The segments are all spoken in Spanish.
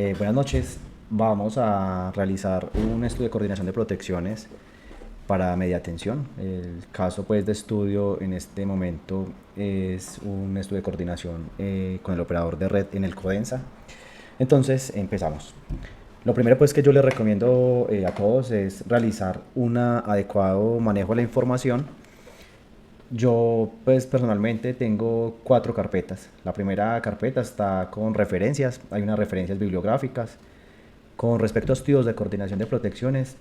Buenas noches. Vamos a realizar un estudio de coordinación de protecciones para media tensión. El caso pues de estudio en este momento es un estudio de coordinación con el operador de red en el CODENSA. Entonces empezamos. Lo primero pues que yo les recomiendo a todos es realizar un adecuado manejo de la información. Yo pues personalmente tengo 4 carpetas. La primera carpeta está con referencias, hay unas referencias bibliográficas. Con respecto a estudios de coordinación de protecciones,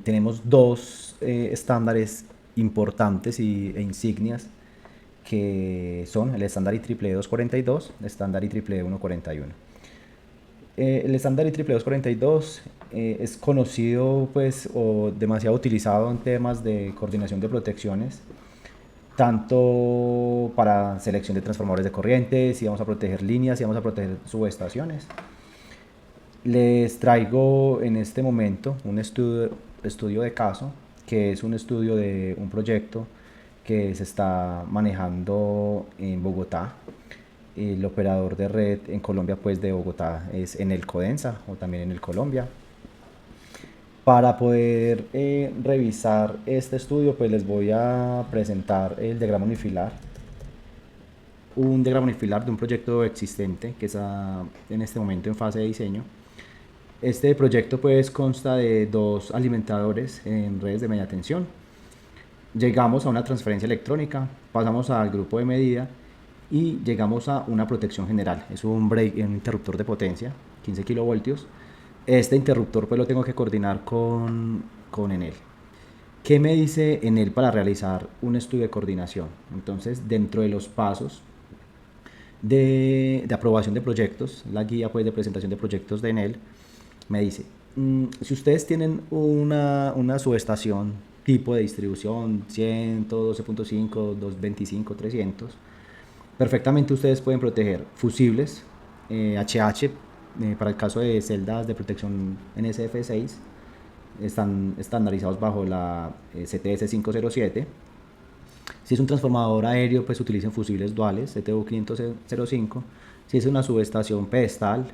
tenemos dos estándares importantes e insignias que son el estándar IEEE 242, el estándar IEEE 141. El estándar IEEE 242 es conocido pues o demasiado utilizado en temas de coordinación de protecciones, tanto para selección de transformadores de corriente, si vamos a proteger líneas, si vamos a proteger subestaciones. Les traigo en este momento un estudio de caso, que es un estudio de un proyecto que se está manejando en Bogotá. El operador de red en Colombia pues de Bogotá es en el Codensa o también en el Colombia. Para poder revisar este estudio pues les voy a presentar el diagrama unifilar, un diagrama unifilar de un proyecto existente que está en este momento en fase de diseño. Este proyecto pues consta de dos alimentadores en redes de media tensión. Llegamos a una transferencia electrónica, pasamos al grupo de medida y llegamos a una protección general. Es un interruptor de potencia, 15 kilovoltios. Este interruptor pues lo tengo que coordinar con Enel. ¿Qué me dice Enel para realizar un estudio de coordinación? Entonces, dentro de los pasos de aprobación de proyectos, la guía pues de presentación de proyectos de Enel, me dice, si ustedes tienen una subestación tipo de distribución 100, 12.5, 225, 300, perfectamente ustedes pueden proteger fusibles HH, para el caso de celdas de protección NSF6, están estandarizados bajo la CTS 507. Si es un transformador aéreo, pues utilicen fusibles duales, CTU 505. Si es una subestación pedestal,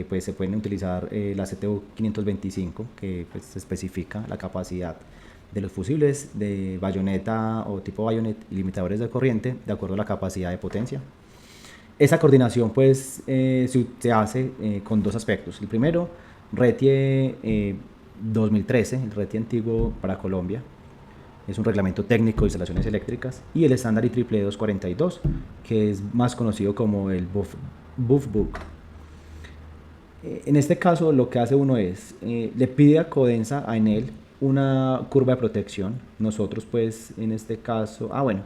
pues se pueden utilizar la CTU 525, que pues, se especifica la capacidad de los fusibles de bayoneta o tipo bayonet y limitadores de corriente de acuerdo a la capacidad de potencia. Esa coordinación pues se hace con dos aspectos. El primero, RETIE 2013, el RETIE antiguo para Colombia, es un reglamento técnico de instalaciones eléctricas, y el estándar IEEE 242, que es más conocido como el BUF Book. En este caso lo que hace uno es, le pide a Codensa, a Enel, una curva de protección. Nosotros pues en este caso, bueno,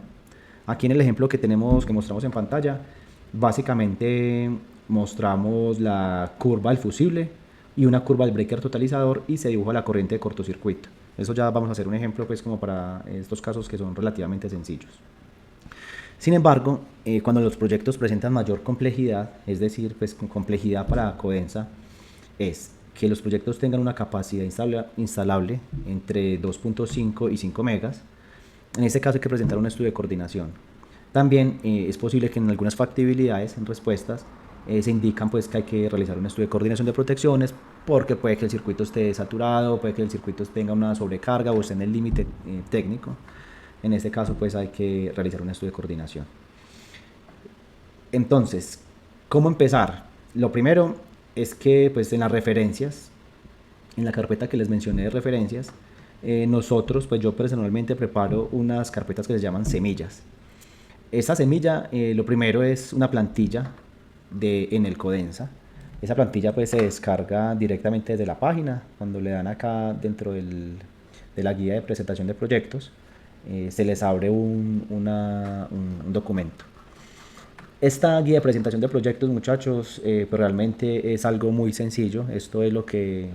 aquí en el ejemplo que mostramos en pantalla, básicamente mostramos la curva del fusible y una curva del breaker totalizador y se dibuja la corriente de cortocircuito. Eso ya vamos a hacer un ejemplo pues como para estos casos que son relativamente sencillos. Sin embargo, cuando los proyectos presentan mayor complejidad, es decir, pues con complejidad para Codensa, es que los proyectos tengan una capacidad instalable entre 2.5 y 5 megas. En este caso hay que presentar un estudio de coordinación. También es posible que en algunas factibilidades, en respuestas, se indican pues que hay que realizar un estudio de coordinación de protecciones porque puede que el circuito esté saturado, puede que el circuito tenga una sobrecarga o esté en el límite técnico. En este caso pues hay que realizar un estudio de coordinación. Entonces, ¿cómo empezar? Lo primero es que pues en las referencias, en la carpeta que les mencioné de referencias, nosotros, pues yo personalmente preparo unas carpetas que se llaman semillas. Esta semilla, lo primero es una plantilla en el Codensa. Esa plantilla pues se descarga directamente desde la página. Cuando le dan acá dentro de la guía de presentación de proyectos, se les abre un documento. Esta guía de presentación de proyectos, muchachos, pues realmente es algo muy sencillo. Esto es lo que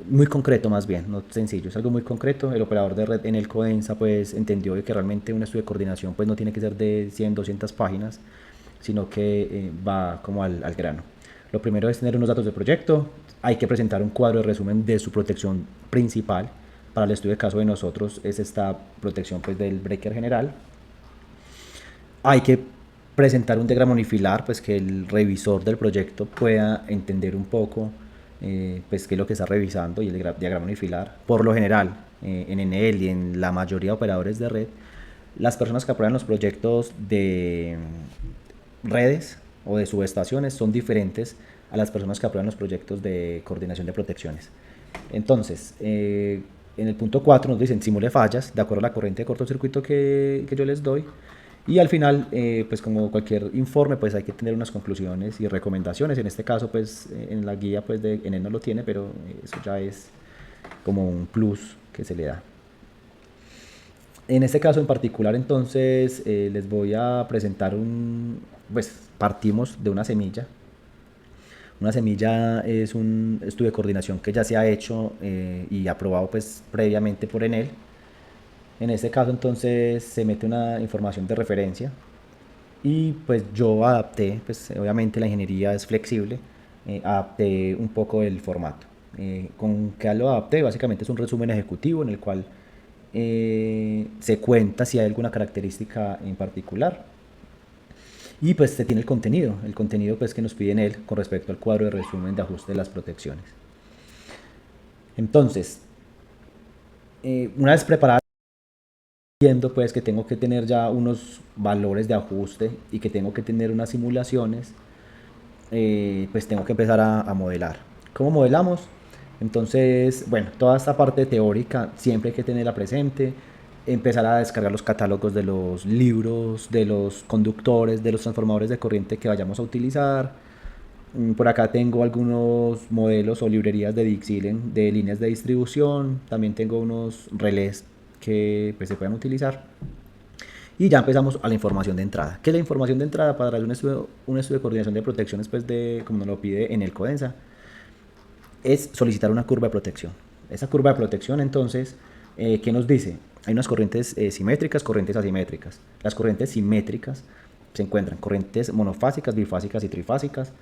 muy concreto más bien, no sencillo, es algo muy concreto. El operador de red en el Codensa pues entendió que realmente un estudio de coordinación pues no tiene que ser de 100, 200 páginas, sino que va como al grano. Lo primero es tener unos datos de proyecto, hay que presentar un cuadro de resumen de su protección principal. Para el estudio de caso de nosotros es esta protección pues del breaker general. Hay que presentar un diagrama unifilar, pues que el revisor del proyecto pueda entender un poco pues qué es lo que está revisando y el diagrama unifilar. Por lo general, en Enel y en la mayoría de operadores de red, las personas que aprueban los proyectos de redes o de subestaciones son diferentes a las personas que aprueban los proyectos de coordinación de protecciones. Entonces, en el punto 4 nos dicen simule fallas de acuerdo a la corriente de cortocircuito que yo les doy. Y al final, pues como cualquier informe, pues hay que tener unas conclusiones y recomendaciones. En este caso, pues en la guía pues de Enel no lo tiene, pero eso ya es como un plus que se le da. En este caso en particular, entonces, les voy a presentar pues partimos de una semilla. Una semilla es un estudio de coordinación que ya se ha hecho y aprobado pues previamente por Enel. En este caso entonces se mete una información de referencia y pues yo adapté, pues obviamente la ingeniería es flexible, adapté un poco el formato. ¿Con qué lo adapté? Básicamente es un resumen ejecutivo en el cual se cuenta si hay alguna característica en particular y pues se tiene el contenido pues que nos pide Enel con respecto al cuadro de resumen de ajuste de las protecciones. Entonces, una vez preparada, viendo pues que tengo que tener ya unos valores de ajuste y que tengo que tener unas simulaciones, pues tengo que empezar a modelar. ¿Cómo modelamos? Entonces, bueno, toda esta parte teórica siempre hay que tenerla presente, empezar a descargar los catálogos de los libros, de los conductores, de los transformadores de corriente que vayamos a utilizar. Por acá tengo algunos modelos o librerías de Dixilen de líneas de distribución, también tengo unos relés que pues, se pueden utilizar. Y ya empezamos a la información de entrada. ¿Qué es la información de entrada para un estudio de coordinación de protecciones, pues de, como nos lo pide en el CODENSA? Es solicitar una curva de protección. Esa curva de protección, entonces, ¿qué nos dice? Hay unas corrientes simétricas, corrientes asimétricas. Las corrientes simétricas se encuentran corrientes monofásicas, bifásicas y trifásicas,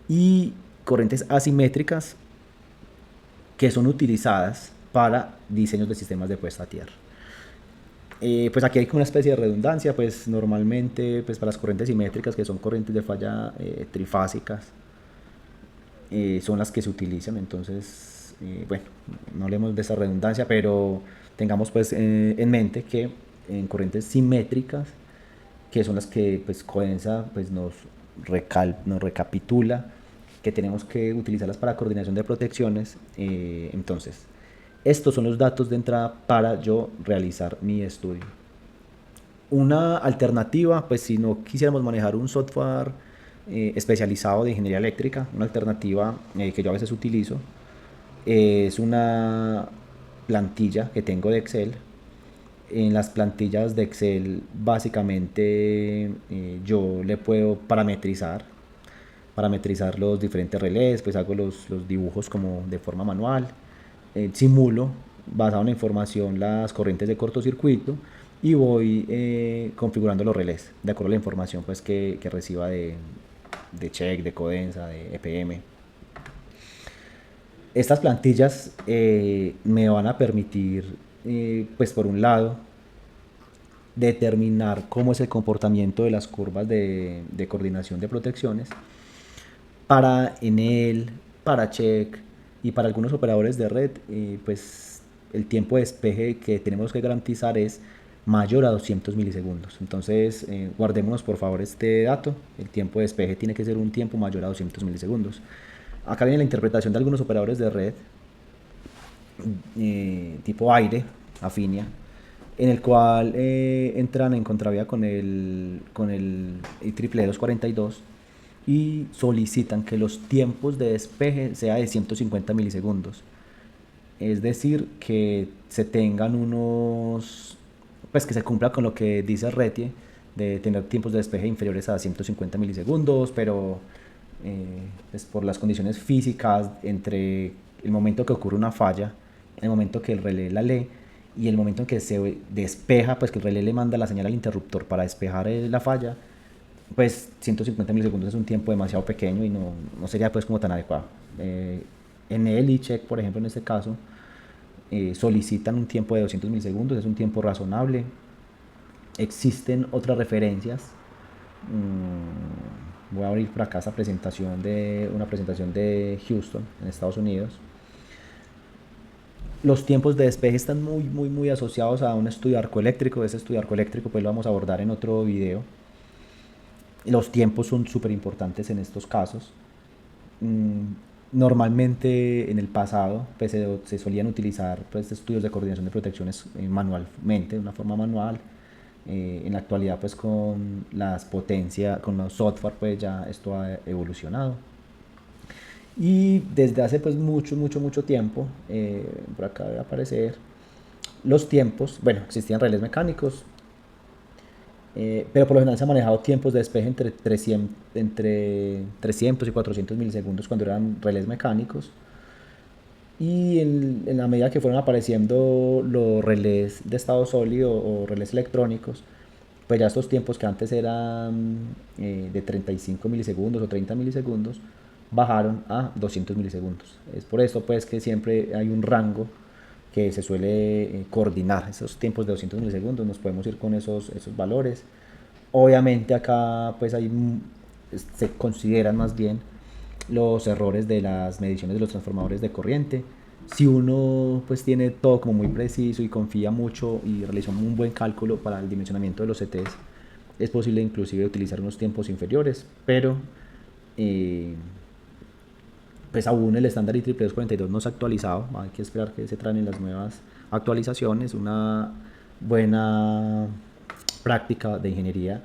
y corrientes asimétricas que son utilizadas para diseños de sistemas de puesta a tierra. Pues aquí hay como una especie de redundancia, pues normalmente pues para las corrientes simétricas, que son corrientes de falla trifásicas, son las que se utilizan. Entonces, bueno, no hablemos de esa redundancia, pero tengamos pues en mente que en corrientes simétricas, que son las que pues CODENSA pues nos recapitula, que tenemos que utilizarlas para coordinación de protecciones. Entonces, estos son los datos de entrada para yo realizar mi estudio. Una alternativa, pues si no quisiéramos manejar un software especializado de ingeniería eléctrica, una alternativa que yo a veces utilizo es una plantilla que tengo de Excel. En las plantillas de Excel básicamente yo le puedo parametrizar los diferentes relés, pues hago los dibujos como de forma manual, simulo basado en la información las corrientes de cortocircuito y voy configurando los relés de acuerdo a la información pues que reciba de check, de Codensa, de EPM. Estas plantillas me van a permitir, pues por un lado, determinar cómo es el comportamiento de las curvas de coordinación de protecciones para Enel, para Check y para algunos operadores de red. Pues el tiempo de despeje que tenemos que garantizar es mayor a 200 milisegundos. Entonces, guardémonos por favor este dato. El tiempo de despeje tiene que ser un tiempo mayor a 200 milisegundos. Acá viene la interpretación de algunos operadores de red tipo aire, Afinia, en el cual entran en contravía con el IEEE 242 y solicitan que los tiempos de despeje sea de 150 milisegundos. Es decir, que se tengan unos, pues que se cumpla con lo que dice RETIE, de tener tiempos de despeje inferiores a 150 milisegundos, pero pues por las condiciones físicas entre el momento que ocurre una falla, el momento que el relé la lee y el momento en que se despeja, pues que el relé le manda la señal al interruptor para despejar la falla, pues 150 milisegundos es un tiempo demasiado pequeño y no sería pues como tan adecuado. En el e-check, por ejemplo, en este caso, solicitan un tiempo de 200 milisegundos, es un tiempo razonable. Existen otras referencias Voy a abrir por acá esta presentación de una presentación de Houston en Estados Unidos. Los tiempos de despeje están muy asociados a un estudio arcoeléctrico. Ese estudio arcoeléctrico pues lo vamos a abordar en otro video. Los tiempos son súper importantes en estos casos. Normalmente en el pasado pues, se solían utilizar pues, estudios de coordinación de protecciones manualmente, de una forma manual. En la actualidad pues con las potencias, con los software pues ya esto ha evolucionado. Y desde hace pues mucho tiempo, por acá debe aparecer los tiempos, bueno, existían relés mecánicos, pero por lo general se han manejado tiempos de despeje entre 300 y 400 milisegundos cuando eran relés mecánicos. Y en la medida que fueron apareciendo los relés de estado sólido o relés electrónicos, pues ya estos tiempos que antes eran de 35 milisegundos o 30 milisegundos, bajaron a 200 milisegundos. Es por esto pues que siempre hay un rango que se suele coordinar. Esos tiempos de 200 milisegundos nos podemos ir con esos valores. Obviamente acá pues se consideran más bien los errores de las mediciones de los transformadores de corriente. Si uno pues tiene todo como muy preciso y confía mucho y realiza un buen cálculo para el dimensionamiento de los CTs, es posible inclusive utilizar unos tiempos inferiores, pero pues aún el estándar IEEE 242 no se ha actualizado. Hay que esperar que se traen las nuevas actualizaciones. Una buena práctica de ingeniería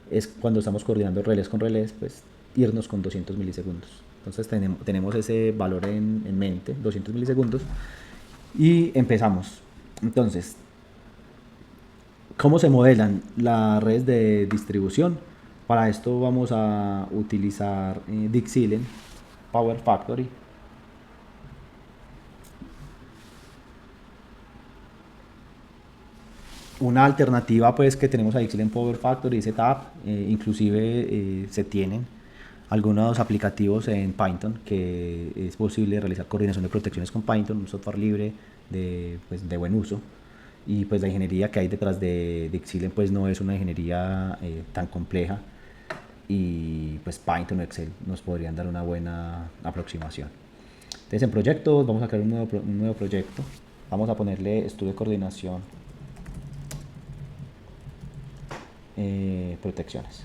es cuando estamos coordinando relés con relés, pues irnos con 200 milisegundos. Entonces tenemos ese valor en mente, 200 milisegundos, y empezamos. Entonces, ¿cómo se modelan las redes de distribución? Para esto vamos a utilizar Dixilen Power Factory. Una alternativa pues que tenemos a Dixilen Power Factory es Setup. Inclusive se tienen algunos aplicativos en Python que es posible realizar coordinación de protecciones con Python, un software libre pues, de buen uso. Y pues la ingeniería que hay detrás de Dixilen pues no es una ingeniería tan compleja, y pues Python o Excel nos podrían dar una buena aproximación. Entonces en proyectos vamos a crear un nuevo proyecto. Vamos a ponerle estudio de coordinación protecciones.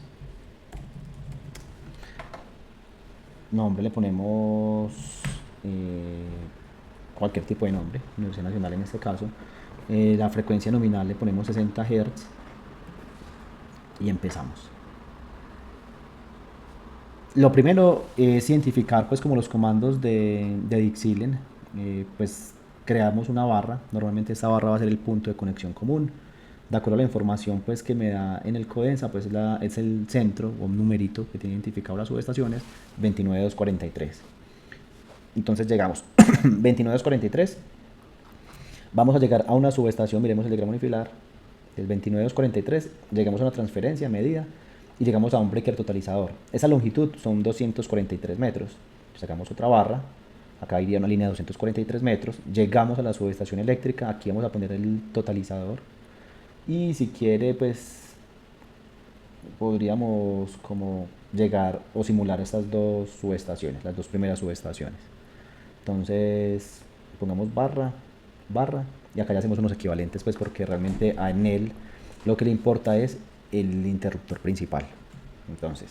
Nombre le ponemos cualquier tipo de nombre, Universidad Nacional en este caso. La frecuencia nominal le ponemos 60 Hz y empezamos. Lo primero es identificar pues como los comandos de Dixilen. Pues creamos una barra. Normalmente esta barra va a ser el punto de conexión común. De acuerdo a la información pues que me da en el Codensa, pues es el centro o un numerito que tiene identificado las subestaciones 29243. Entonces llegamos 29243. Vamos a llegar a una subestación, miremos el diagrama unifilar del 29243. Llegamos a una transferencia medida y llegamos a un breaker totalizador. Esa longitud son 243 metros. Sacamos otra barra, acá iría una línea de 243 metros. Llegamos a la subestación eléctrica, aquí vamos a poner el totalizador. Y si quiere, pues podríamos como llegar o simular estas dos subestaciones, las dos primeras subestaciones. Entonces pongamos barra, y acá ya hacemos unos equivalentes pues porque realmente a él lo que le importa es el interruptor principal. Entonces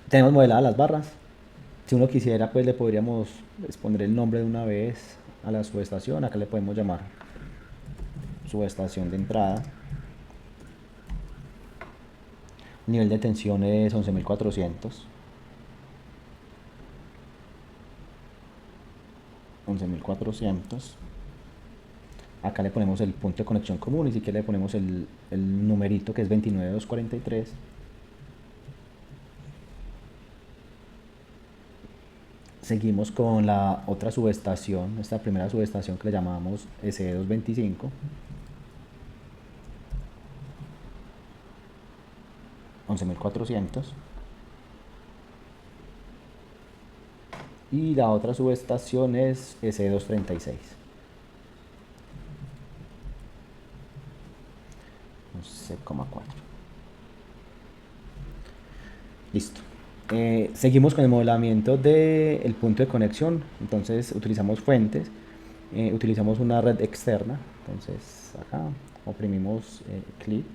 tenemos modeladas las barras. Si uno quisiera pues le podríamos poner el nombre de una vez a la subestación. Acá le podemos llamar subestación de entrada. Nivel de tensión es 11.400. 11.400. Acá le ponemos el punto de conexión común y si quiere le ponemos el numerito que es 29243. Seguimos con la otra subestación, esta primera subestación que le llamamos SE225. 11.400. Y la otra subestación es SE236. 11,4. Seguimos con el modelamiento del punto de conexión. Entonces utilizamos fuentes, utilizamos una red externa. Entonces acá oprimimos clic,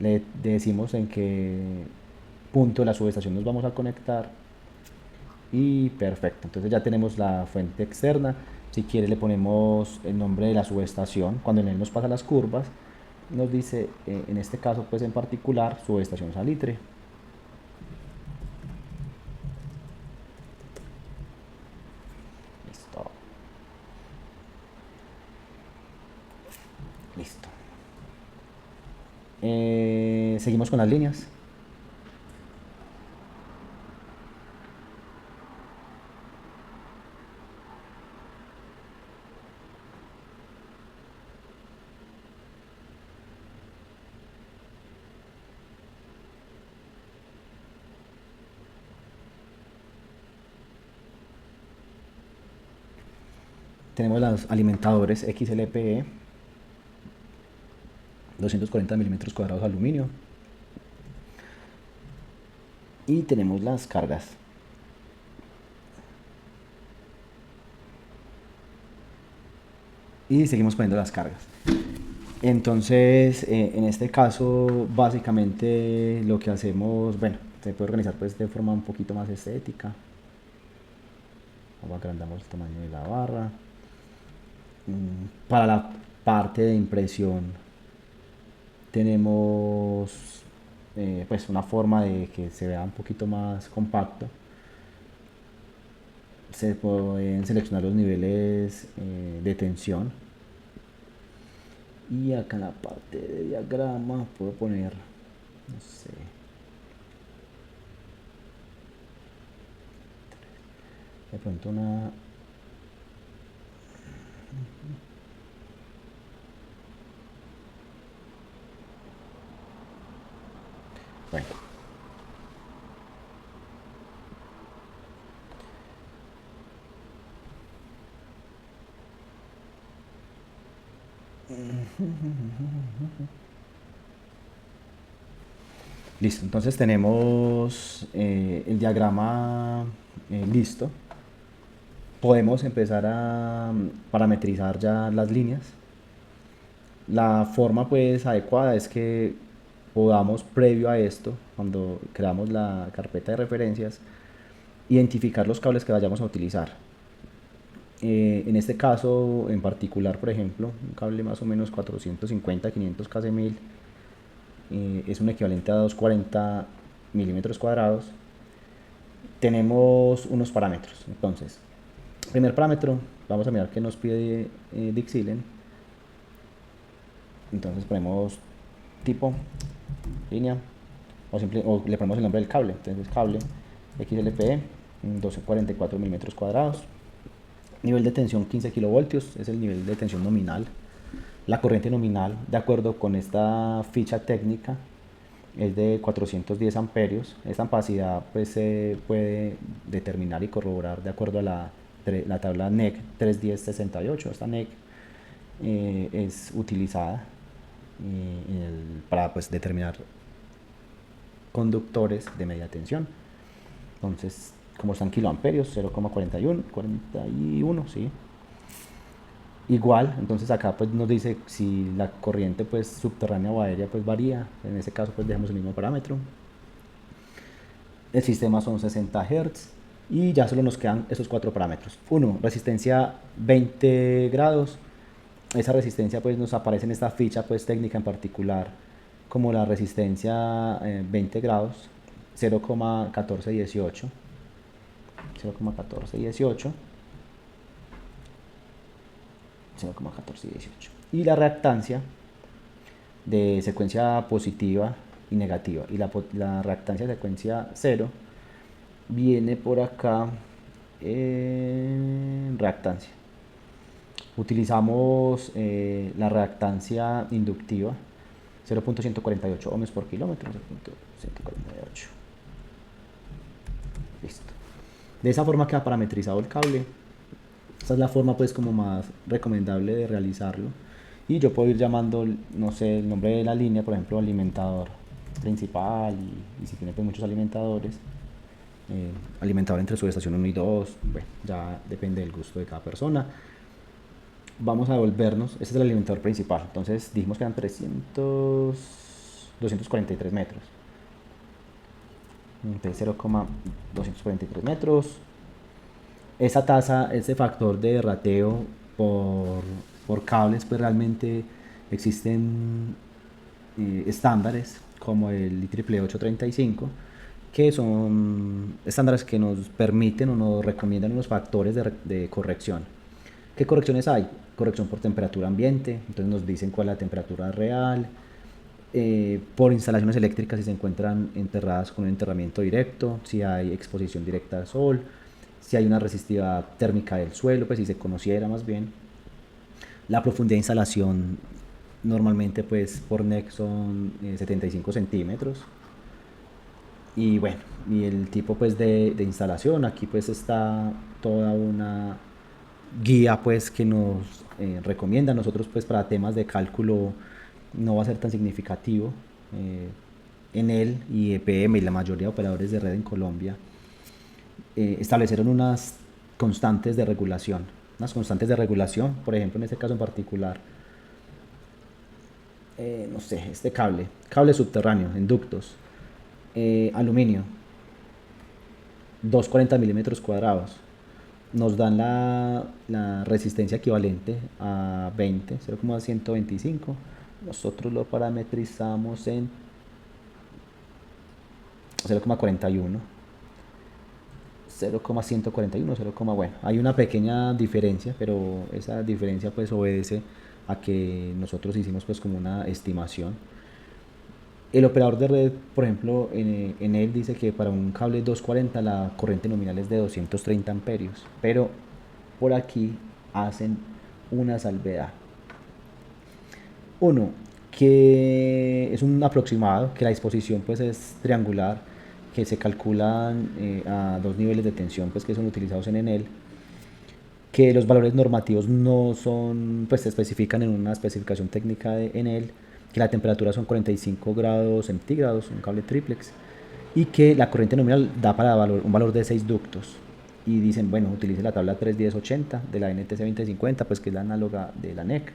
le decimos en qué punto de la subestación nos vamos a conectar y perfecto. Entonces ya tenemos la fuente externa. Si quiere le ponemos el nombre de la subestación. Cuando en él nos pasa las curvas, nos dice, en este caso pues en particular, subestación Salitre. Listo. Listo. Seguimos con las líneas. Tenemos los alimentadores XLPE, 240 milímetros cuadrados de aluminio. Y tenemos las cargas. Y seguimos poniendo las cargas. Entonces, en este caso, básicamente lo que hacemos, bueno, se puede organizar pues de forma un poquito más estética. Agrandamos el tamaño de la barra. Para la parte de impresión tenemos pues una forma de que se vea un poquito más compacto. Se pueden seleccionar los niveles de tensión y acá en la parte de diagrama puedo poner, no sé, de pronto una... Bueno. Listo, entonces tenemos el diagrama listo. Podemos empezar a parametrizar ya las líneas. La forma pues adecuada es que podamos, previo a esto, cuando creamos la carpeta de referencias, identificar los cables que vayamos a utilizar. En este caso en particular, por ejemplo, un cable más o menos 450, 500 kc1000 es un equivalente a 240 milímetros cuadrados. Tenemos unos parámetros. Entonces, primer parámetro, vamos a mirar que nos pide Dixilen. Entonces ponemos tipo, línea, o le ponemos el nombre del cable. Entonces cable XLPE, 1244 milímetros cuadrados. Nivel de tensión 15 kilovoltios, es el nivel de tensión nominal. La corriente nominal, de acuerdo con esta ficha técnica, es de 410 amperios. Esta capacidad pues, se puede determinar y corroborar de acuerdo a la tabla NEC 31068. Esta NEC es utilizada para pues, determinar conductores de media tensión. Entonces, como están kiloamperios, 0,41, sí. Igual, entonces acá pues nos dice si la corriente pues subterránea o aérea pues varía. En ese caso pues dejamos el mismo parámetro. El sistema son 60 Hz y ya solo nos quedan esos cuatro parámetros. Uno, resistencia 20 grados. Esa resistencia pues nos aparece en esta ficha pues técnica en particular como la resistencia 20 grados, 0,1418. 0,1418 y la reactancia de secuencia positiva y negativa, y la reactancia de secuencia 0 viene por acá en reactancia. Utilizamos la reactancia inductiva 0.148 ohms por kilómetro. 0.148. Listo. De esa forma queda parametrizado el cable. Esta es la forma pues como más recomendable de realizarlo. Y yo puedo ir llamando, no sé, el nombre de la línea, por ejemplo, alimentador principal, y si tiene pues muchos alimentadores, alimentador entre subestación 1 y 2, bueno, ya depende del gusto de cada persona. Vamos a devolvernos, este es el alimentador principal, entonces dijimos que eran 243 metros. Entonces 0,243 metros. Esa tasa, ese factor de rateo por cables, pues realmente existen estándares como el IEEE 835, que son estándares que nos permiten o nos recomiendan unos factores de corrección. ¿Qué correcciones hay? Corrección por temperatura ambiente, entonces nos dicen cuál es la temperatura real, por instalaciones eléctricas si se encuentran enterradas con un enterramiento directo, si hay exposición directa al sol, si hay una resistividad térmica del suelo, pues si se conociera más bien. La profundidad de instalación normalmente pues por NEC son 75 centímetros. Y bueno, y el tipo pues de instalación, aquí pues está toda una guía pues que nos recomienda. Nosotros pues para temas de cálculo no va a ser tan significativo. Enel y EPM y la mayoría de operadores de red en Colombia establecieron unas constantes de regulación. Unas constantes de regulación, por ejemplo, en este caso en particular, no sé, este cable subterráneo en ductos, aluminio, 240 milímetros cuadrados, nos dan la resistencia equivalente a 20, 0,125. Nosotros lo parametrizamos en 0,41. 0,141, 0, bueno, hay una pequeña diferencia, pero esa diferencia pues obedece a que nosotros hicimos pues como una estimación. El operador de red, por ejemplo, en él dice que para un cable 240 la corriente nominal es de 230 amperios, pero por aquí hacen una salvedad. Uno, que es un aproximado, que la disposición pues es triangular, que se calculan a dos niveles de tensión pues que son utilizados en Enel, que los valores normativos no son, pues se especifican en una especificación técnica de Enel, que la temperatura son 45 grados centígrados, un cable triplex, y que la corriente nominal da para un valor de 6 ductos. Y dicen, bueno, utilice la tabla 31080 de la NTC 2050, pues que es la análoga de la NEC.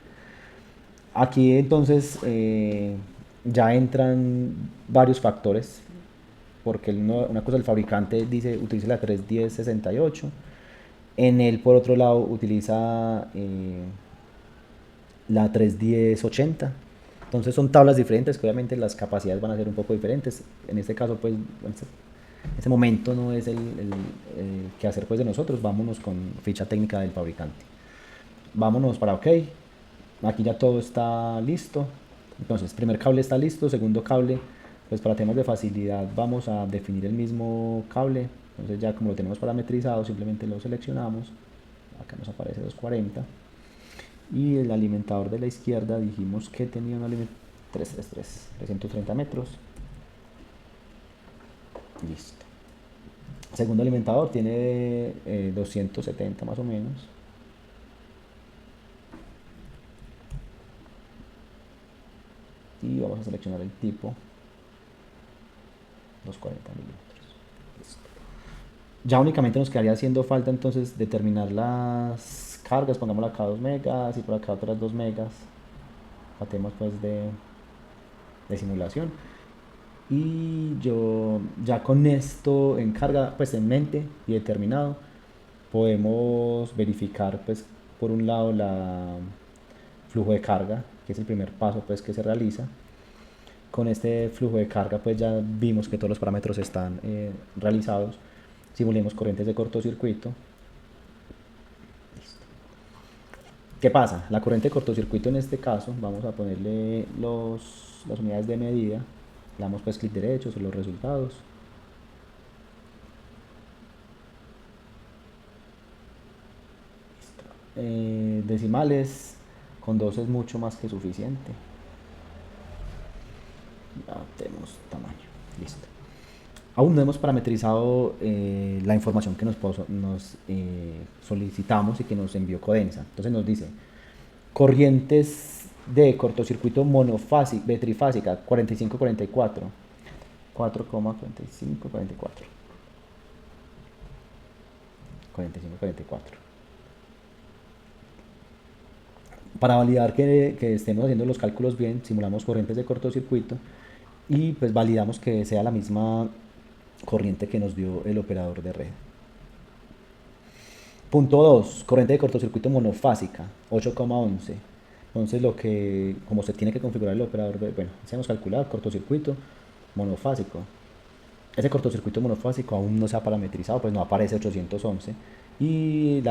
Aquí entonces ya entran varios factores, porque una cosa el fabricante dice utilice la 31068, en él por otro lado utiliza la 31080. Entonces son tablas diferentes que obviamente las capacidades van a ser un poco diferentes. En este caso pues en ese momento no es el que hacer pues de nosotros, vámonos con ficha técnica del fabricante. Vámonos para OK. Aquí ya todo está listo. Entonces, primer cable está listo, segundo cable, pues para temas de facilidad vamos a definir el mismo cable. Entonces ya como lo tenemos parametrizado, simplemente lo seleccionamos. Acá nos aparece 240. Y el alimentador de la izquierda dijimos que tenía un alimentador 333, 330 metros. Listo. Segundo alimentador tiene 270 más o menos. Y vamos a seleccionar el tipo 240 milímetros. Listo. Ya únicamente nos quedaría haciendo falta entonces determinar las cargas, pongámosla acá 2 megas y por acá otras 2 megas a temas pues de simulación. Y yo ya con esto en carga pues en mente y determinado podemos verificar pues por un lado la flujo de carga, que es el primer paso pues que se realiza. Con este flujo de carga pues ya vimos que todos los parámetros están realizados. Simulemos corrientes de cortocircuito. Listo. ¿Qué pasa? La corriente de cortocircuito en este caso, vamos a ponerle las unidades de medida. Le damos pues clic derecho sobre los resultados. Decimales con 2 es mucho más que suficiente. Ya tenemos tamaño. Listo. Aún no hemos parametrizado la información que nos solicitamos y que nos envió Codensa. Entonces nos dice corrientes de cortocircuito monofásica, trifásica, 45-44, 4,45-44. 45, 44. Para validar que estemos haciendo los cálculos bien, simulamos corrientes de cortocircuito y pues validamos que sea la misma corriente que nos dio el operador de red. Punto 2, corriente de cortocircuito monofásica, 8,11. Entonces como se tiene que configurar el operador de, bueno, hacemos calcular cortocircuito monofásico. Ese cortocircuito monofásico aún no se ha parametrizado, pues no aparece 811. Y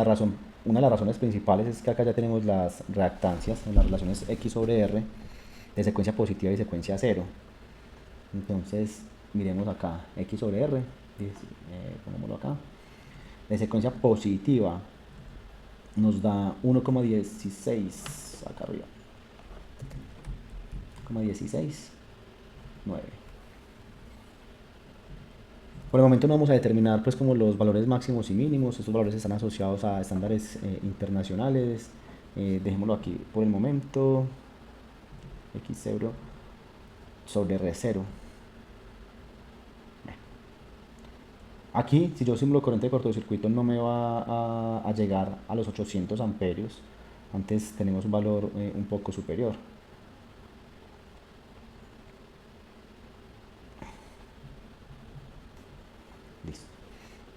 una de las razones principales es que acá ya tenemos las reactancias en las relaciones X sobre R de secuencia positiva y secuencia cero. Entonces, miremos acá, X sobre R, ponémoslo acá. De secuencia positiva nos da 1,16 acá arriba. 1,16, 9. Por el momento no vamos a determinar pues como los valores máximos y mínimos. Estos valores están asociados a estándares internacionales. Dejémoslo aquí por el momento. X0 sobre R0. Aquí, si yo simulo corriente de cortocircuito, no me va a llegar a los 800 amperios. Antes tenemos un valor un poco superior. Listo.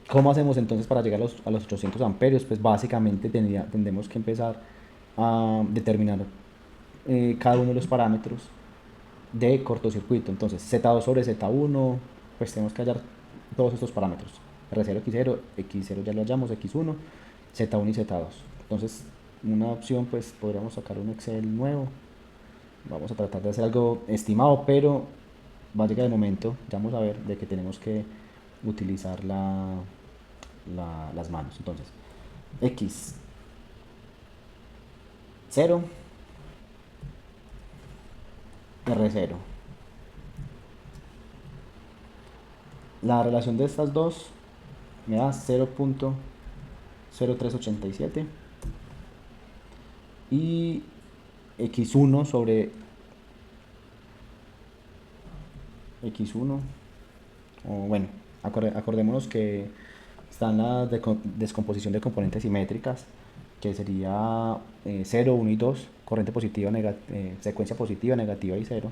¿Cómo hacemos entonces para llegar a los 800 amperios? Pues básicamente tendremos que empezar a determinar cada uno de los parámetros de cortocircuito. Entonces, Z2 sobre Z1, pues tenemos que hallar todos estos parámetros. R0, X0, X0 ya lo hallamos, X1, Z1 y Z2. Entonces, una opción, pues podríamos sacar un Excel nuevo. Vamos a tratar de hacer algo estimado, pero va a llegar el momento, ya vamos a ver, de que tenemos que utilizar las manos. Entonces, X0, R0. La relación de estas dos me da 0,0387 y X1 sobre X1, o bueno, acordémonos que está en la descomposición de componentes simétricas, que sería 0, 1 y 2, corriente positiva, secuencia positiva, negativa y 0.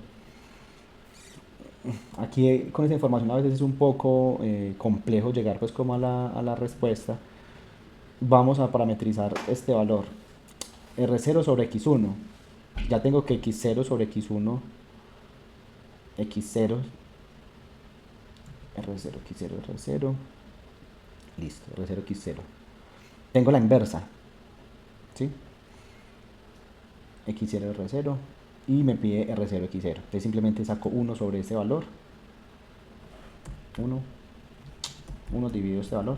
Aquí con esta información a veces es un poco complejo llegar pues como a la respuesta. Vamos a parametrizar este valor, R0 sobre X1. Ya tengo que X0 sobre X1, X0, R0, X0, R0, listo, R0, X0. Tengo la inversa, ¿sí? X0, R0 y me pide R0, X0. Entonces simplemente saco 1 sobre este valor. 1 dividido este valor.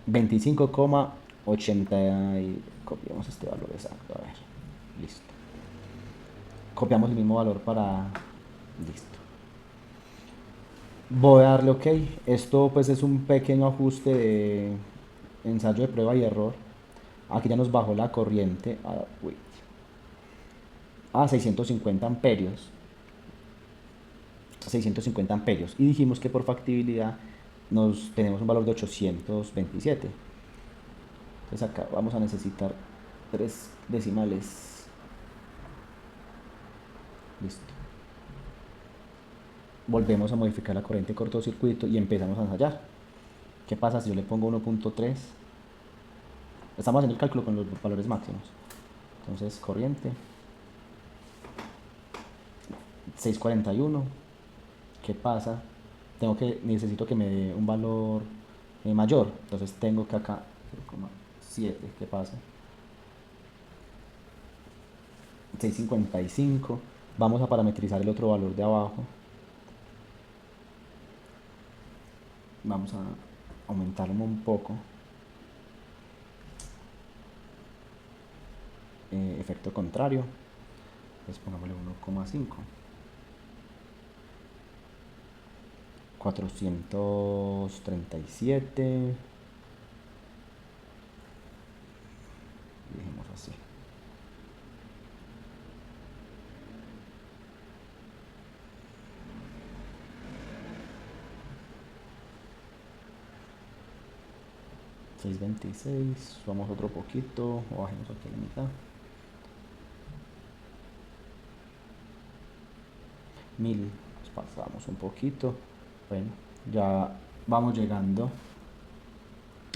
25,80. Copiamos este valor exacto. A ver, listo. Copiamos el mismo valor para... Listo. Voy a darle OK. Esto pues es un pequeño ajuste de ensayo de prueba y error. Aquí ya nos bajó la corriente a 650 amperios. 650 amperios. Y dijimos que por factibilidad tenemos un valor de 827. Entonces acá vamos a necesitar 3 decimales. Listo. Volvemos a modificar la corriente de cortocircuito y empezamos a ensayar. ¿Qué pasa si yo le pongo 1.3? Estamos haciendo el cálculo con los valores máximos. Entonces, corriente 641. ¿Qué pasa? Necesito que me dé un valor mayor. Entonces tengo que acá 0,7. ¿Qué pasa? 655. Vamos a parametrizar el otro valor de abajo. Vamos a aumentarlo un poco. Efecto contrario. Entonces pongámosle 1,5. 437. Dejemos así. 626, vamos otro poquito, o bajemos aquí a la mitad. 1000, pues pasamos un poquito. Bueno, ya vamos llegando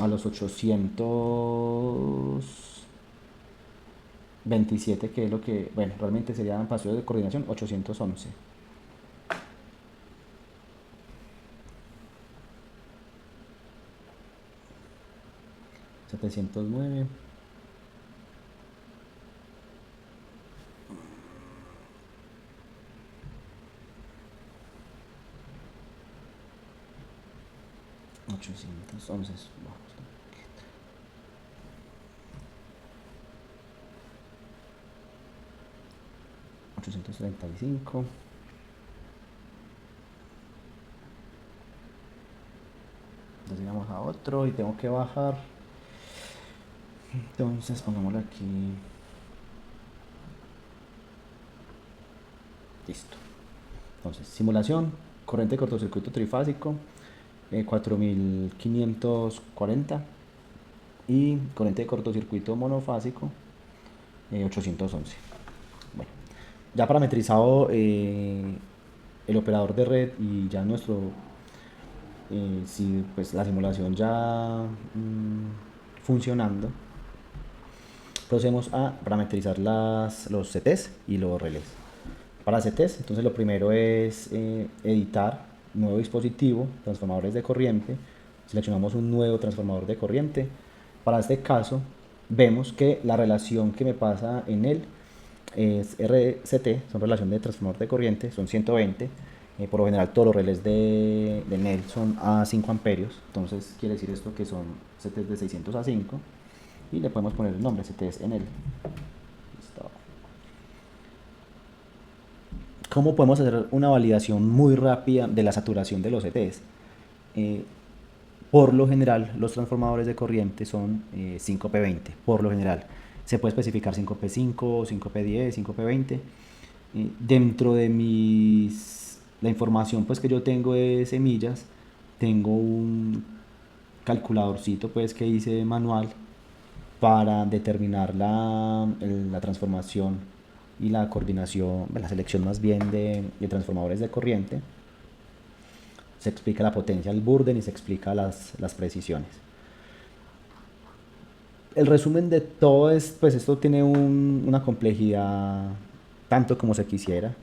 a los 827, que es lo que, bueno, realmente serían pasos de coordinación 811. 709. Vamos. 835. Entonces llegamos a otro y tengo que bajar. Entonces pongámoslo aquí. Listo. Entonces, simulación, corriente de cortocircuito trifásico, 4540, y corriente de cortocircuito monofásico, 811. Bueno, ya parametrizado el operador de red y ya si pues la simulación ya funcionando, procedemos a parametrizar los CTs y los relés. Para CTs, entonces lo primero es editar nuevo dispositivo, transformadores de corriente. Seleccionamos un nuevo transformador de corriente. Para este caso, vemos que la relación que me pasa en él es RCT, son relación de transformador de corriente, son 120. Por lo general todos los relés de NEL son a 5 amperios, entonces quiere decir esto que son CTs de 600 a 5, y le podemos poner el nombre CTs en él. Listo. ¿Cómo podemos hacer una validación muy rápida de la saturación de los CTs? Por lo general, los transformadores de corriente son 5P20, por lo general. Se puede especificar 5P5, 5P10, 5P20. Dentro de la información pues, que yo tengo de semillas, tengo un calculadorcito pues, que hice manual para determinar la transformación y la coordinación, la selección más bien de transformadores de corriente. Se explica la potencia del burden y se explica las precisiones. El resumen de todo es, pues esto tiene una complejidad tanto como se quisiera.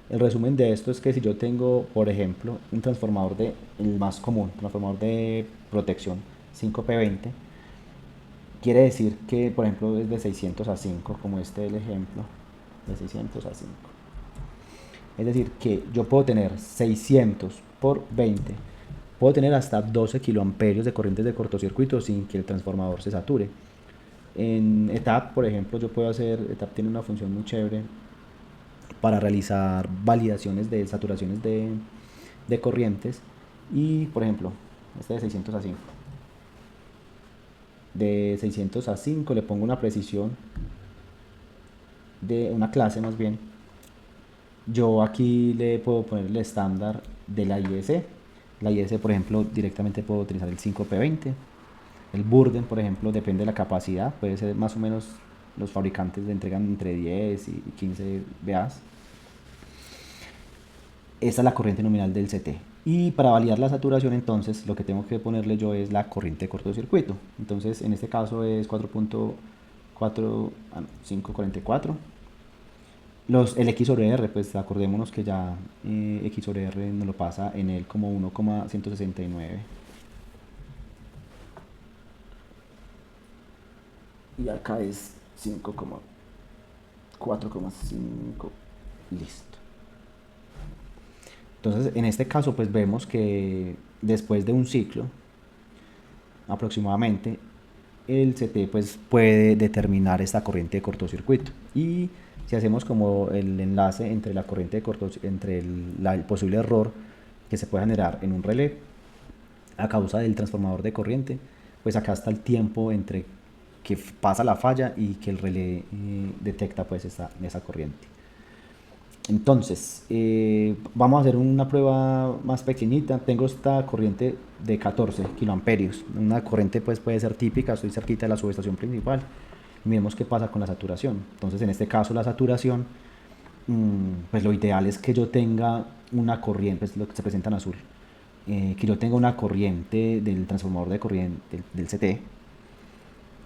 El resumen de esto es que si yo tengo, por ejemplo, un transformador el más común, transformador de protección 5P20, quiere decir que, por ejemplo, es de 600 a 5, como este es el ejemplo, de 600 a 5. Es decir, que yo puedo tener 600 por 20, puedo tener hasta 12 kiloamperios de corrientes de cortocircuito sin que el transformador se sature. En ETAP, por ejemplo, ETAP tiene una función muy chévere para realizar validaciones de saturaciones de corrientes. Y, por ejemplo, este de 600 a 5. De 600 a 5 le pongo una precisión de una clase más bien. Yo aquí le puedo poner el estándar de la IS. La IS, por ejemplo, directamente puedo utilizar el 5P20. El burden, por ejemplo, depende de la capacidad. Puede ser más o menos, los fabricantes le entregan entre 10 y 15 VAs. Esta es la corriente nominal del CT. Y para validar la saturación, entonces, lo que tengo que ponerle yo es la corriente de cortocircuito. Entonces, en este caso es 544. El X sobre R, pues acordémonos que ya X sobre R nos lo pasa en él como 1,169. Y acá es 5,4,5. Listo. Entonces, en este caso, pues vemos que después de un ciclo, aproximadamente, el CT pues, puede determinar esta corriente de cortocircuito. Y si hacemos como el enlace entre la corriente de cortocircuito, entre el posible error que se puede generar en un relé a causa del transformador de corriente, pues acá está el tiempo entre que pasa la falla y que el relé detecta pues esa corriente. Entonces, vamos a hacer una prueba más pequeñita. Tengo esta corriente de 14 kiloamperios. Una corriente pues puede ser típica, estoy cerquita de la subestación principal. Y miremos qué pasa con la saturación. Entonces, en este caso la saturación, pues lo ideal es que yo tenga una corriente, pues lo que se presenta en azul, que yo tenga una corriente del transformador de corriente del CT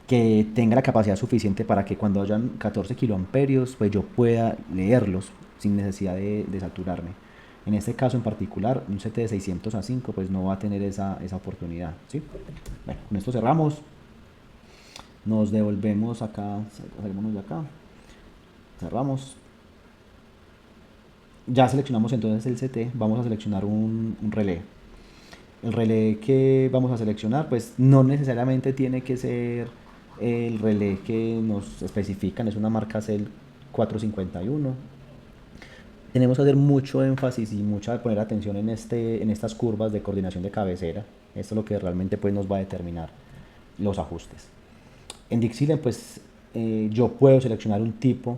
que tenga la capacidad suficiente para que cuando hayan 14 kiloamperios, pues yo pueda leerlos sin necesidad de saturarme. En este caso en particular, un CT de 600 a 5 pues no va a tener esa oportunidad, ¿sí? Bueno, con esto cerramos. Nos devolvemos acá, salimos de acá, cerramos. Ya seleccionamos entonces el CT, vamos a seleccionar un relé. El relé que vamos a seleccionar, pues no necesariamente tiene que ser el relé que nos especifican, es una marca CEL 451. Tenemos que hacer mucho énfasis y mucha poner atención en estas curvas de coordinación de cabecera. Esto es lo que realmente pues, nos va a determinar los ajustes. En Dixilen, pues yo puedo seleccionar un tipo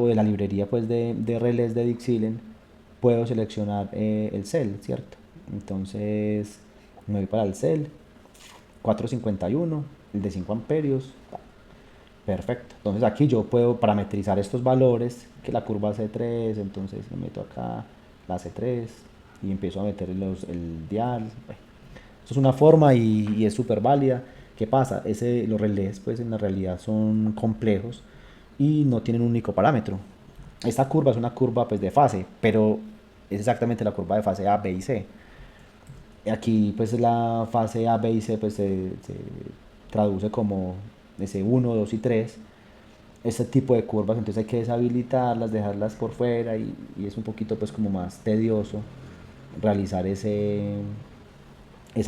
de la librería pues, de relés de Dixilen. Puedo seleccionar el cel, ¿cierto? Entonces me voy para el cel 451, el de 5 amperios. Perfecto. Entonces aquí yo puedo parametrizar estos valores, que la curva C3, entonces me meto acá la C3 y empiezo a meter el dial. Bueno, esto es una forma y es súper válida. ¿Qué pasa? Los relés pues en la realidad son complejos y no tienen un único parámetro. Esta curva es una curva pues de fase, pero es exactamente la curva de fase A, B y C. Aquí pues la fase A, B y C pues se traduce como S1, 2 y 3. Este tipo de curvas entonces hay que deshabilitarlas, dejarlas por fuera y es un poquito pues como más tedioso realizar esa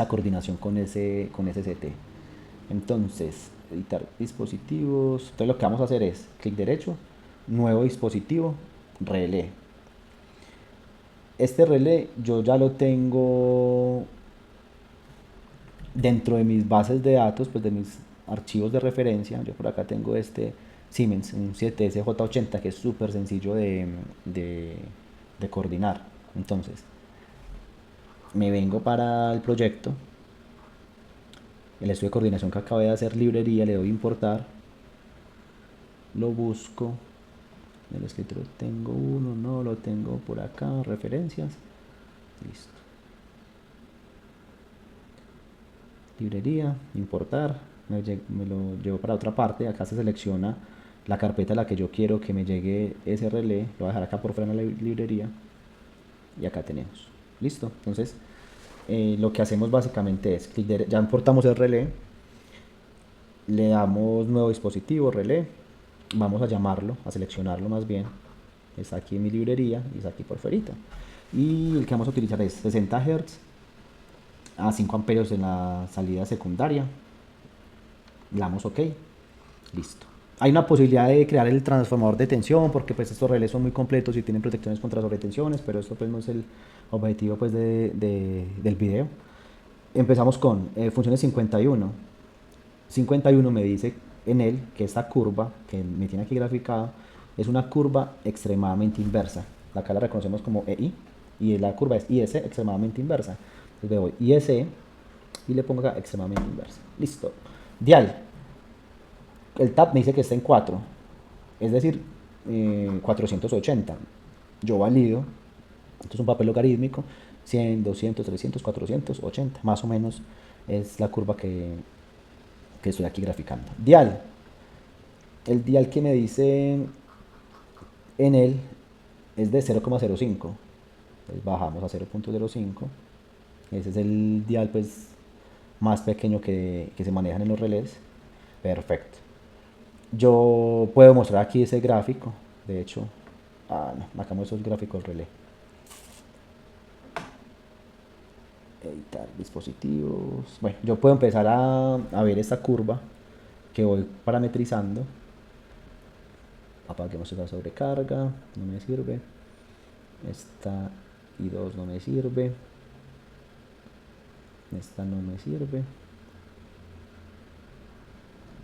coordinación con ese CT. Entonces, editar dispositivos. Entonces lo que vamos a hacer es clic derecho, nuevo dispositivo, relé. Este relé yo ya lo tengo dentro de mis bases de datos, pues de mis archivos de referencia. Yo por acá tengo este Siemens, un 7SJ80, que es súper sencillo de, de coordinar. Entonces, me vengo para el proyecto, el estudio de coordinación que acabé de hacer, librería, le doy importar, lo busco, en el escritorio tengo uno, no lo tengo por acá, referencias, listo. Librería, importar, me lo llevo para otra parte, acá se selecciona la carpeta a la que yo quiero que me llegue ese relé, lo voy a dejar acá por fuera en la librería y acá tenemos, listo. Entonces lo que hacemos básicamente es, ya importamos el relé, le damos nuevo dispositivo, relé, vamos a llamarlo, a seleccionarlo más bien, está aquí en mi librería y está aquí por fuera. Y el que vamos a utilizar es 60 Hz a 5 amperios en la salida secundaria. Le damos OK, listo. Hay una posibilidad de crear el transformador de tensión porque pues estos relés son muy completos y tienen protecciones contra sobretensiones, pero esto pues no es el objetivo pues del video. Empezamos con funciones 51. 51 me dice en él que esta curva que me tiene aquí graficada es una curva extremadamente inversa. Acá la reconocemos como EI y la curva es IS extremadamente inversa. Entonces le doy IS y le pongo acá extremadamente inversa. Listo. Dial. El tab me dice que está en 4, es decir, 480. Yo valido, esto es un papel logarítmico, 100, 200, 300, 480, más o menos es la curva que estoy aquí graficando. Dial, el dial que me dice en él es de 0,05, entonces bajamos a 0,05, ese es el dial pues más pequeño que se manejan en los relés. Perfecto. Yo puedo mostrar aquí ese gráfico, de hecho, no, acá muestro el gráfico del relé. Editar dispositivos. Bueno, yo puedo empezar a ver esta curva que voy parametrizando. Apaguemos esa sobrecarga, no me sirve. Esta I2 no me sirve. Esta no me sirve.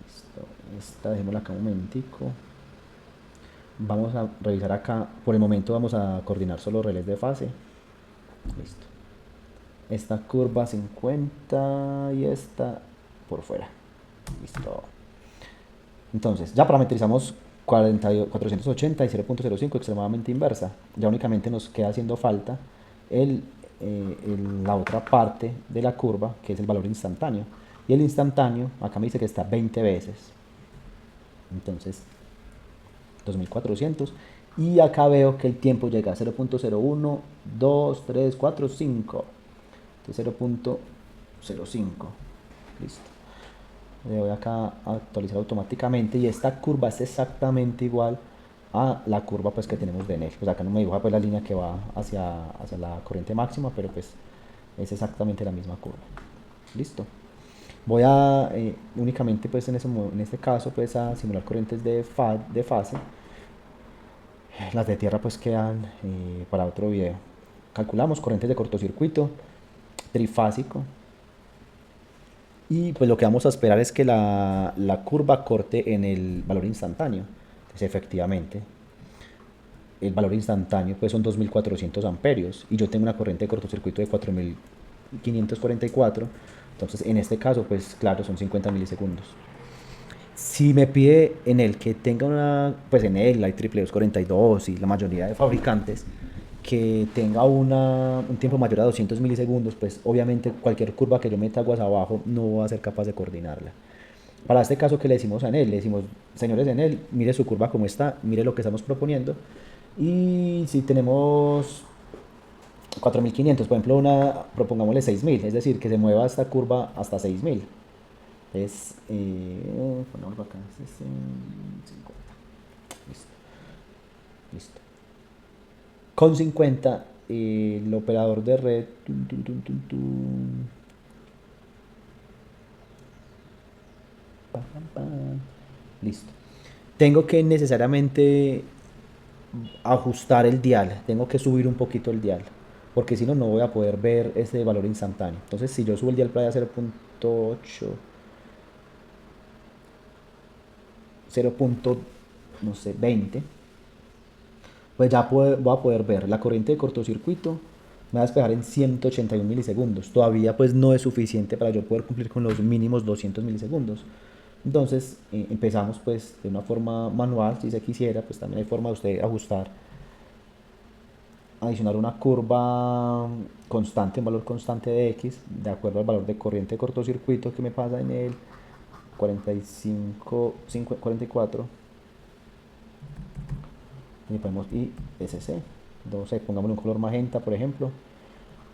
Listo. Esta dejémosla acá un momentico. Vamos a revisar acá, por el momento vamos a coordinar solo relés de fase. Listo. Esta curva 50 y esta por fuera. Listo. Entonces, ya parametrizamos 480 y 0.05 extremadamente inversa. Ya únicamente nos queda haciendo falta la otra parte de la curva, que es el valor instantáneo. Y el instantáneo, acá me dice que está 20 veces. Entonces, 2400. Y acá veo que el tiempo llega a 0.01, 2, 3, 4, 5. Entonces 0.05. Listo. Le voy acá a actualizar automáticamente y esta curva es exactamente igual a la curva pues que tenemos de Enel. Pues acá no me dibuja pues la línea que va hacia la corriente máxima, pero pues es exactamente la misma curva. Listo. Voy a únicamente pues en este caso pues a simular corrientes de fase. Las de tierra pues quedan para otro video. Calculamos corrientes de cortocircuito trifásico. Y pues lo que vamos a esperar es que la curva corte en el valor instantáneo. Entonces efectivamente, el valor instantáneo pues son 2400 amperios y yo tengo una corriente de cortocircuito de 4544. Entonces en este caso pues claro son 50 milisegundos. Si me pide en el que tenga pues en el hay triple 242 y la mayoría de fabricantes que tenga un tiempo mayor a 200 milisegundos, pues obviamente cualquier curva que yo meta aguas abajo no va a ser capaz de coordinarla. Para este caso que le decimos a Enel, le decimos, señores Enel, mire su curva como está, mire lo que estamos proponiendo. Y si tenemos 4500, por ejemplo, propongámosle 6000, es decir, que se mueva esta curva hasta 6000. Entonces, pongámoslo acá, 50. Listo. Listo. Con 50, el operador de red. Listo. Tengo que necesariamente ajustar el dial. Tengo que subir un poquito el dial. Porque si no, no voy a poder ver ese valor instantáneo. Entonces, si yo subo el dial para 0.8, 0. No sé, 20, pues ya voy a poder ver la corriente de cortocircuito. Me va a despejar en 181 milisegundos. Todavía pues no es suficiente para yo poder cumplir con los mínimos 200 milisegundos. Entonces empezamos pues de una forma manual, si se quisiera, pues también hay forma de usted ajustar, adicionar una curva constante, un valor constante de X, de acuerdo al valor de corriente de cortocircuito que me pasa en el 45, 44. Y ponemos ISC, no sé, pongámosle un color magenta por ejemplo.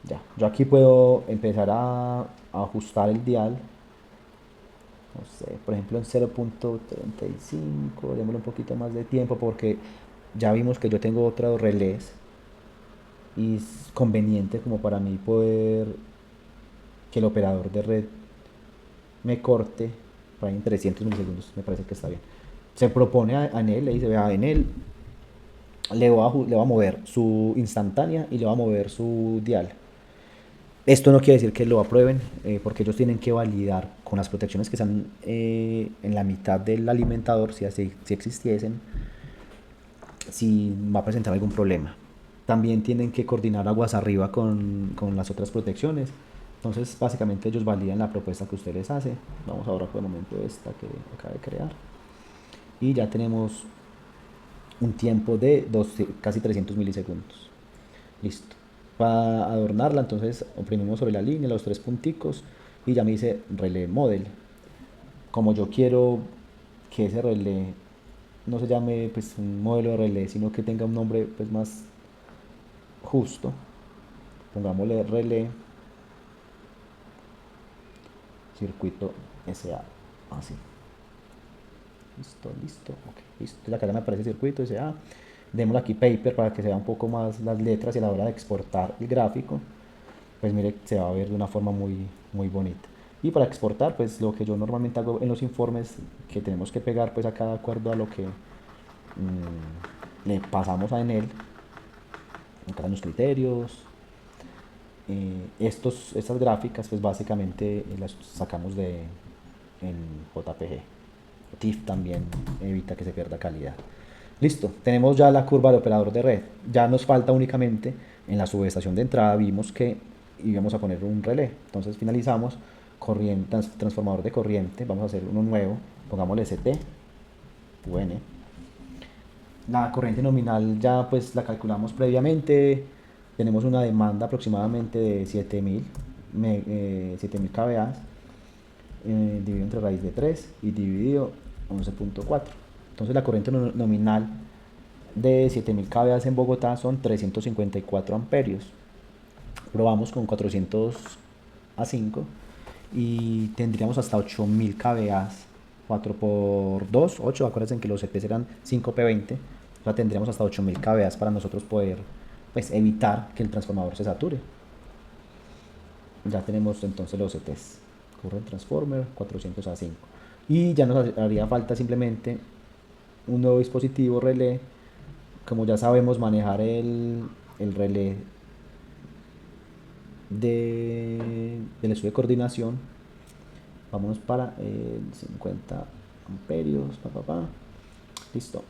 Ya, yo aquí puedo empezar a ajustar el dial, no sé, por ejemplo en 0.35, démosle un poquito más de tiempo porque ya vimos que yo tengo otros relés y es conveniente como para mí poder que el operador de red me corte para en 300 milisegundos, me parece que está bien. Se propone a Enel, le dice, vea, Enel, le va a mover su instantánea y le va a mover su dial. Esto no quiere decir que lo aprueben, porque ellos tienen que validar con las protecciones que están en la mitad del alimentador, si existiesen, si va a presentar algún problema. También tienen que coordinar aguas arriba con las otras protecciones. Entonces, básicamente ellos validan la propuesta que usted les hace. Vamos ahora por el momento esta que acaba de crear. Y ya tenemos un tiempo de casi 300 milisegundos. Listo. Para adornarla, entonces oprimimos sobre la línea los tres punticos y ya me dice relé model. Como yo quiero que ese relé no se llame pues un modelo de relé, sino que tenga un nombre pues más justo, pongámosle relé circuito SA, así. Listo, listo, ok, listo. Entonces acá ya me aparece circuito SA. Démosle aquí paper para que se vea un poco más las letras y a la hora de exportar el gráfico, pues mire, se va a ver de una forma muy, muy bonita. Y para exportar, pues lo que yo normalmente hago en los informes que tenemos que pegar, pues acá de acuerdo a lo que le pasamos a Enel, acá en los criterios, estas gráficas, pues básicamente las sacamos en JPG. TIFF también evita que se pierda calidad. Listo, tenemos ya la curva del operador de red. Ya nos falta únicamente en la subestación de entrada, vimos que íbamos a poner un relé. Entonces finalizamos, corriente, transformador de corriente, vamos a hacer uno nuevo, pongámosle CT, UN. La corriente nominal ya pues la calculamos previamente, tenemos una demanda aproximadamente de 7000 kVA, dividido entre raíz de 3 y dividido 11.4. Entonces la corriente nominal de 7000 kVA en Bogotá son 354 amperios. Probamos con 400 a 5 y tendríamos hasta 8000 kVA. 4 por 2, 8. Acuérdense que los CPs eran 5P20. O sea, tendríamos hasta 8000 kVA para nosotros poder pues, evitar que el transformador se sature. Ya tenemos entonces los CTs. Current Transformer 400 a 5. Y ya nos haría falta simplemente un nuevo dispositivo relé. Como ya sabemos manejar el relé del estudio de coordinación, vámonos para 50 amperios, listo.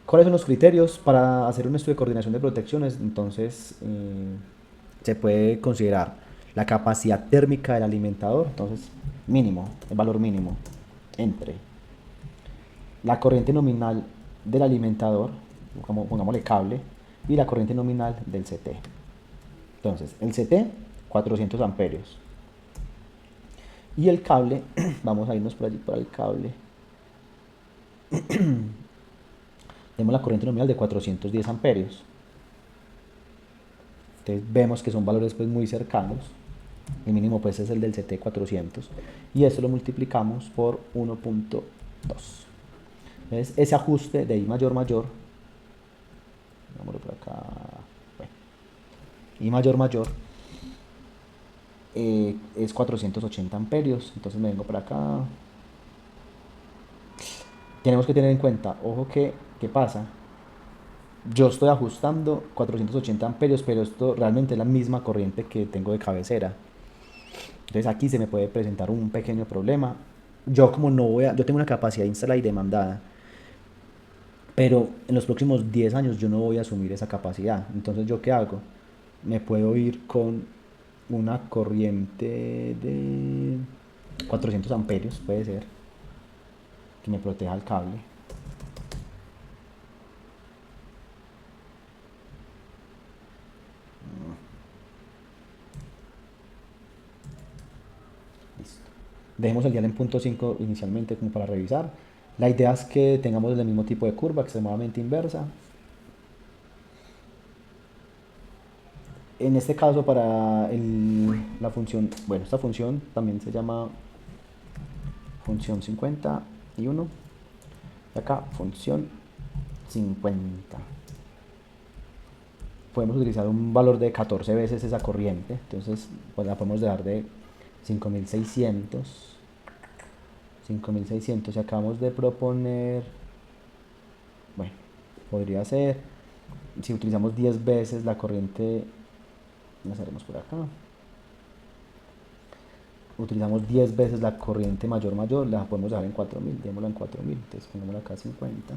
¿Cuáles son los criterios para hacer un estudio de coordinación de protecciones? Entonces, se puede considerar la capacidad térmica del alimentador, entonces mínimo, el valor mínimo, entre la corriente nominal del alimentador, pongámosle cable, y la corriente nominal del CT. Entonces, el CT, 400 amperios. Y el cable, vamos a irnos por allí para el cable. Tenemos la corriente nominal de 410 amperios. Entonces vemos que son valores pues muy cercanos. El mínimo pues es el del CT 400. Y esto lo multiplicamos por 1.2. Entonces ese ajuste de I mayor mayor, por acá, bueno, I mayor mayor, es 480 amperios. Entonces me vengo para acá. Tenemos que tener en cuenta, ojo que, ¿qué pasa? Yo estoy ajustando 480 amperios, pero esto realmente es la misma corriente que tengo de cabecera. Entonces aquí se me puede presentar un pequeño problema. Yo como no voy a, yo tengo una capacidad instalada y demandada, pero en los próximos 10 años yo no voy a asumir esa capacidad. Entonces, ¿yo qué hago? Me puedo ir con una corriente de 400 amperios, puede ser, que me proteja el cable. Listo. Dejemos el dial en punto 5 inicialmente como para revisar. La idea es que tengamos el mismo tipo de curva, extremadamente inversa. En este caso para la función, bueno, esta función también se llama función 51 y acá función 50. Podemos utilizar un valor de 14 veces esa corriente, entonces pues la podemos dejar de 5600 y acabamos de proponer, bueno, podría ser, si utilizamos 10 veces la corriente, las haremos por acá, utilizamos 10 veces la corriente mayor mayor, la podemos dejar en 4000, démosla en 4000, entonces pongámosla acá 50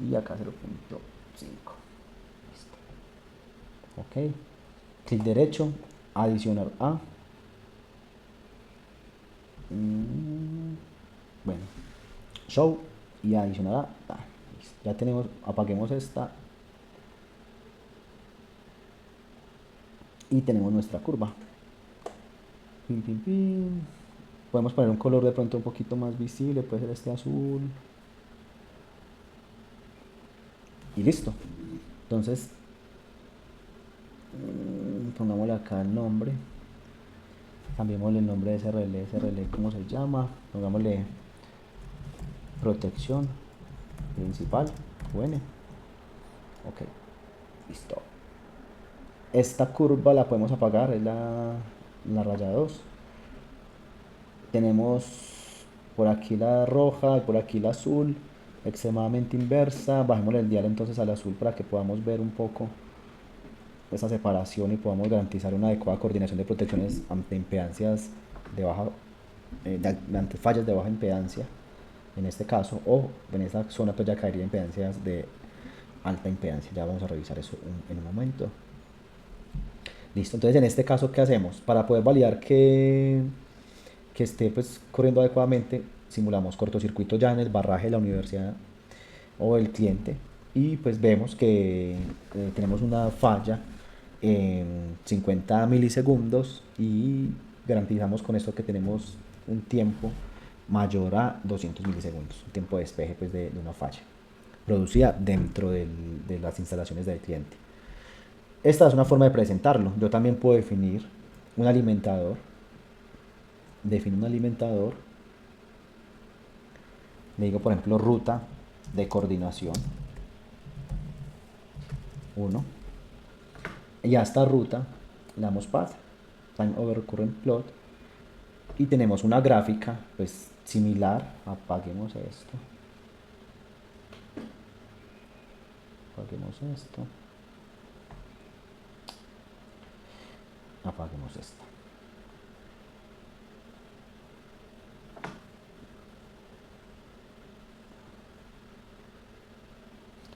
y acá 0.5. Ok, clic derecho, adicionar a, bueno, show y adicionar a, ya tenemos, apaguemos esta y tenemos nuestra curva. Pin, pin, pin. Podemos poner un color de pronto un poquito más visible, puede ser este azul. Y listo. Entonces, pongámosle acá el nombre. Cambiémosle el nombre de ese relé, ¿cómo se llama? Pongámosle protección principal. Bueno. Ok. Listo. Esta curva la podemos apagar, es la raya 2. Tenemos por aquí la roja y por aquí la azul, extremadamente inversa. Bajémosle el dial entonces al azul para que podamos ver un poco esa separación y podamos garantizar una adecuada coordinación de protecciones ante impedancias de baja, ante fallas de baja impedancia. en este caso, o en esta zona pues ya caería impedancias de alta impedancia. Ya vamos a revisar eso en un momento. Listo, entonces en este caso, ¿qué hacemos? Para poder validar que esté pues corriendo adecuadamente, simulamos cortocircuito ya en el barraje de la universidad o el cliente, y pues vemos que tenemos una falla en 50 milisegundos, y garantizamos con esto que tenemos un tiempo mayor a 200 milisegundos, un tiempo de despeje pues de una falla producida dentro de las instalaciones del cliente. Esta es una forma de presentarlo. Yo también puedo definir un alimentador. Defino un alimentador. Le digo, por ejemplo, ruta de coordinación 1. Y a esta ruta le damos path, time over current plot. Y tenemos una gráfica pues similar. Apaguemos esto. Apaguemos esto. Apaguemos esto.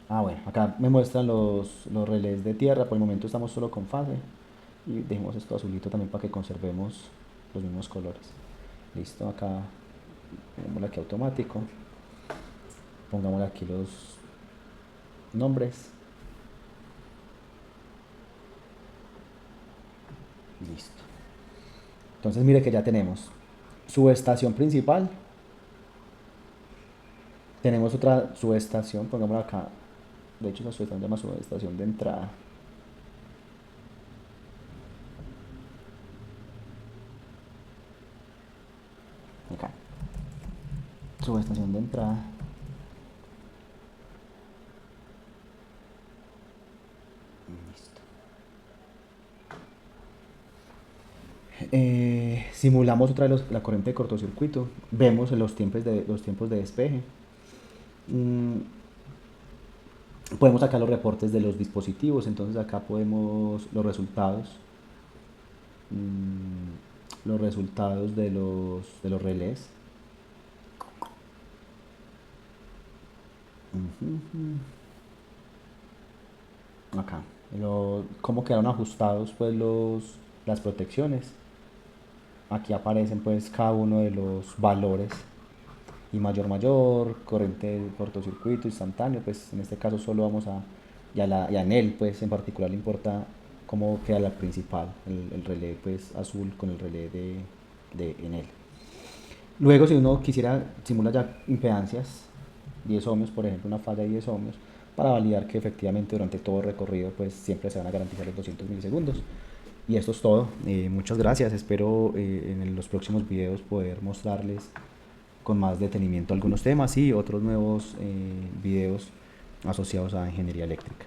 Bueno, acá me muestran los relés de tierra. Por el momento estamos solo con fase. Y dejemos esto azulito también para que conservemos los mismos colores. Listo, acá pongámosle aquí automático. Pongámosle aquí los nombres. Listo. Entonces mire que ya tenemos subestación principal. Tenemos otra subestación, pongámosla acá. De hecho, esa subestación se llama subestación de entrada. Acá. Subestación de entrada. Listo. Simulamos otra vez la corriente de cortocircuito. Vemos los tiempos de despeje. Podemos sacar los reportes de los dispositivos. Entonces acá podemos los resultados. Los resultados de los relés. Acá. Cómo quedaron ajustados pues las protecciones. Aquí aparecen pues cada uno de los valores. Y mayor, corriente de cortocircuito, instantáneo. Pues en este caso solo vamos a... Y a Enel pues en particular le importa cómo queda la principal. El relé pues azul con el relé de Enel. Luego, si uno quisiera simular ya impedancias, 10 ohmios, por ejemplo, una falla de 10 ohmios, para validar que efectivamente durante todo el recorrido pues siempre se van a garantizar los 200 milisegundos. Y esto es todo. Muchas gracias. Espero en los próximos videos poder mostrarles con más detenimiento algunos temas y otros nuevos videos asociados a ingeniería eléctrica.